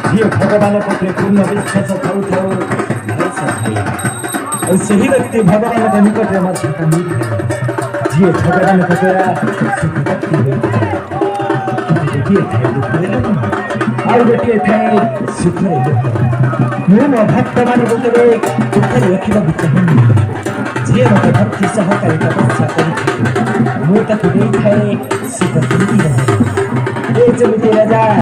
ଯିଏ ଭଗବାନ ପ୍ରତି ପୂର୍ଣ୍ଣ ବିଶ୍ୱାସ ଥାଉ ଆଉ ସେହି ବ୍ୟକ୍ତି ଭଗବାନଙ୍କ ନିକଟରେ ମଧ୍ୟ ଯିଏ ଭଗବାନଙ୍କ ଦ୍ୱାରା ଭକ୍ତି ହୋଇଥାଏ ଗୋଟିଏ ଥାଏ ଦୁଃଖରେ ଆଉ ଗୋଟିଏ ଥାଏ ସୁଖରେ ମୁଁ ମୋ ଭକ୍ତମାନଙ୍କୁ କେବେ ଦୁଃଖରେ ରଖିବାକୁ ଚାହୁଁନି ଯିଏ ମୋତେ ଭକ୍ତି ସହକାରେ ତପସ୍ୟା କରିଥାଏ ମୁଁ ତାକୁ ଦେଇଥାଏ ସୁଖ ଯେମିତି ରାଜା